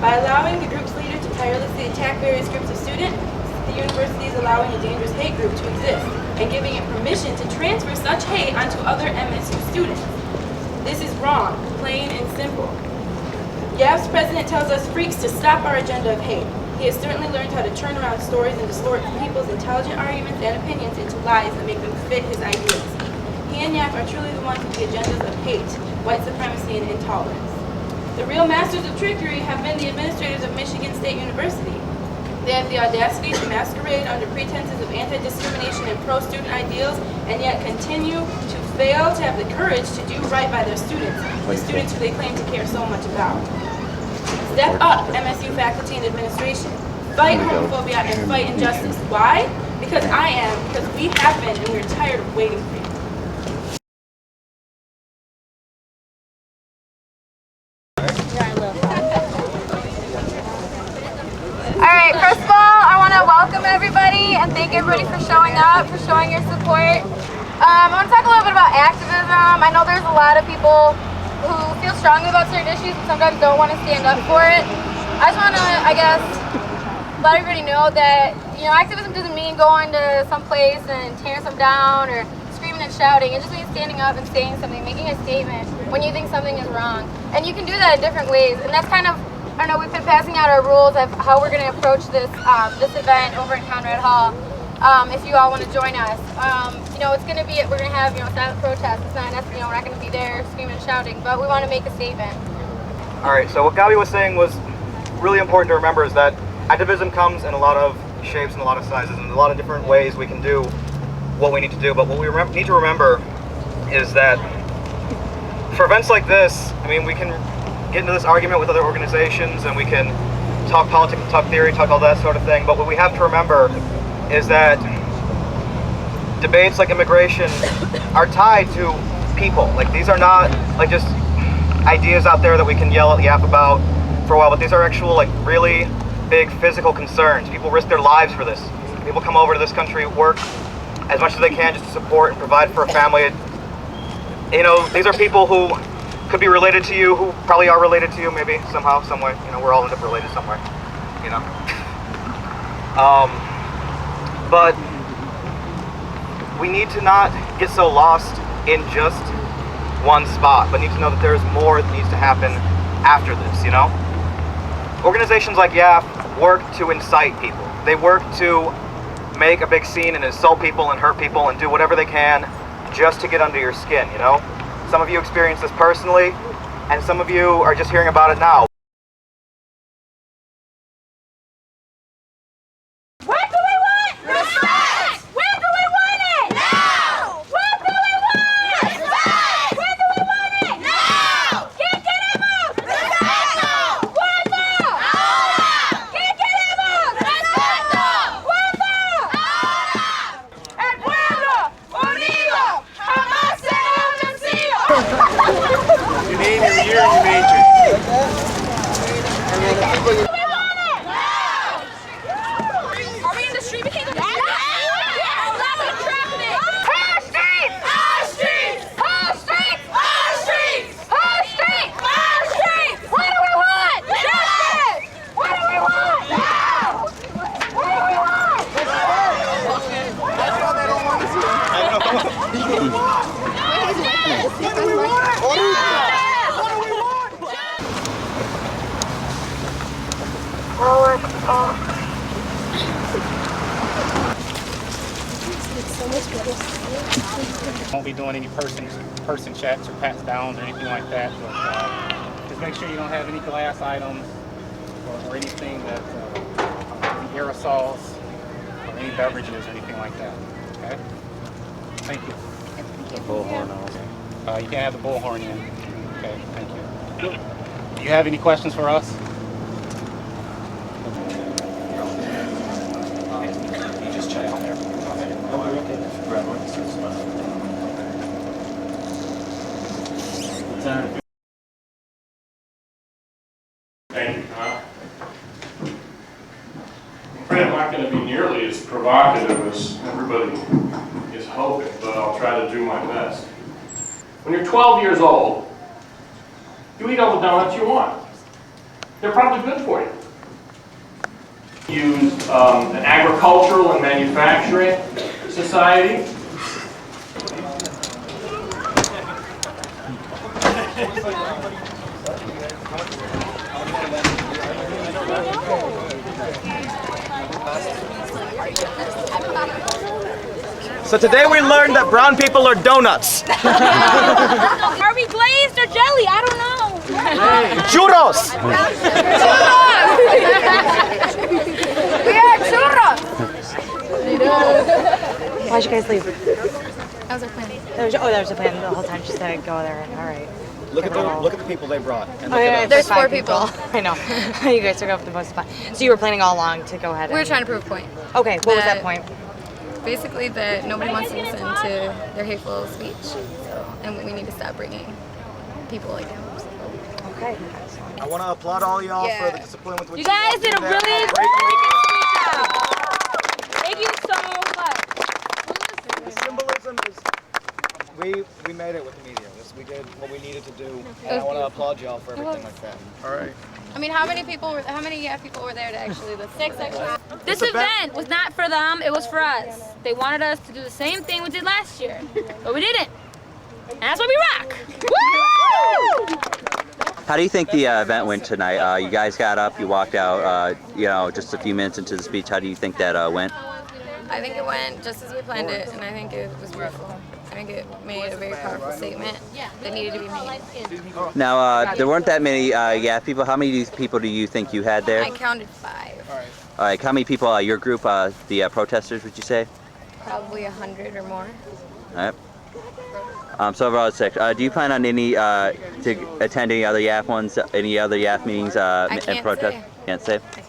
By allowing the group's leader to tirelessly attack various groups of students, the university is allowing a dangerous hate group to exist and giving it permission to transfer such hate onto other MSU students. This is wrong, plain and simple. YAF's president tells us freaks to stop our agenda of hate. He has certainly learned how to turn around stories and distort people's intelligent arguments and opinions into lies that make them fit his ideas. He and YAF are truly the ones with the agendas of hate, white supremacy, and intolerance. The real masters of trickery have been the administrators of Michigan State University. They have the audacity to masquerade under pretenses of anti-discrimination and pro-student ideals, and yet continue to fail to have the courage to do right by their students, the students who they claim to care so much about. Step up, MSU faculty and administration. Fight homophobia and fight injustice. Why? Because I am, because we have been, and we're tired of waiting for you. Alright, first of all, I want to welcome everybody and thank everybody for showing up, for showing your support. I want to talk a little bit about activism. I know there's a lot of people who feel strongly about certain issues and sometimes don't want to stand up for it. I just want to, let everybody know that, activism doesn't mean going to some place and tearing some down or screaming and shouting. It just means standing up and saying something, making a statement when you think something is wrong. And you can do that in different ways. And that's kind of, I don't know, we've been passing out our rules of how we're going to approach this this event over at Conrad Hall. If you all want to join us, it's going to be, we're going to have, silent protest. It's not, we're not going to be there screaming and shouting, but we want to make a statement. All right, so what Gabi was saying was really important to remember is that activism comes in a lot of shapes and a lot of sizes and a lot of different ways we can do what we need to do. But what we need to remember is that for events like this, we can get into this argument with other organizations and we can talk politics, talk theory, talk all that sort of thing. But what we have to remember is that debates like immigration are tied to people. Like, these are not like just ideas out there that we can yap about for a while, but these are actual, really big physical concerns. People risk their lives for this. People come over to this country, work as much as they can just to support and provide for a family. These are people who could be related to you, who probably are related to you, maybe somehow, some way. We're all end up related somewhere. But we need to not get so lost in just one spot, but need to know that there's more that needs to happen after this. Organizations like YAF work to incite people. They work to make a big scene and insult people and hurt people and do whatever they can just to get under your skin. Some of you experience this personally, and some of you are just hearing about it now. What do we want? Respect! When do we want it? Now! What do we want? Respect! When do we want it? Now! ¿Quién queremos? Respeto! ¿Cuándo? Ahora! ¿Quién queremos? Respeto! ¿Cuándo? Ahora! El pueblo unido jamás será vencido. You name your year, you major. Won't be doing any person checks or pats downs or anything like that. But, just make sure you don't have any glass items or anything that any aerosols or any beverages or anything like that. Okay. Thank you. The bullhorn also. You can have the bullhorn in. Okay. Thank you. Do you have any questions for us? You just check on there. Thank you. I'm afraid I'm not going to be nearly as provocative as everybody is hoping, but I'll try to do my best. When you're 12 years old, you eat all the donuts you want. they're probably good for you. Used an agricultural and manufacturing society. So today we learned that brown people are donuts. Are we glazed or jelly? I don't know. Churros! We are churros. Why'd you guys leave? That was our plan. That was a plan the whole time. She said go there. All right. Look at the people they brought. And Oh, yeah, There's like 4 5 people. I know. You guys took up the most spot. So you were planning all along to go ahead. We were trying to prove a point. Okay. What was that point? Basically that nobody wants to listen to their hateful speech. So, and we need to stop bringing people like him. Okay. I want to applaud all y'all Yeah. for the discipline with which You guys walked did in a there. really Great job. Thank you so much. The symbolism is we made it with the media. We did what we needed to do, and I want to applaud y'all for everything like that. All right. I mean, how many people were there to actually listen? 6 actually. This event was not for them, it was for us. They wanted us to do the same thing we did last year, but we didn't. And that's why we rock. Woo! How do you think the event went tonight? You guys got up, you walked out, just a few minutes into the speech. How do you think that went? I think it went just as we planned it, and I think it was beautiful. I think it made a very powerful statement that needed to be made. Now, there weren't that many people. How many people do you think you had there? I counted 5. All right, how many people, your group, the protesters, would you say? Probably 100 or more. All right. So overall, it's 6. Do you plan on to attend any other YAF ones, any other YAF meetings and can't protests? say. Can't say? I can't.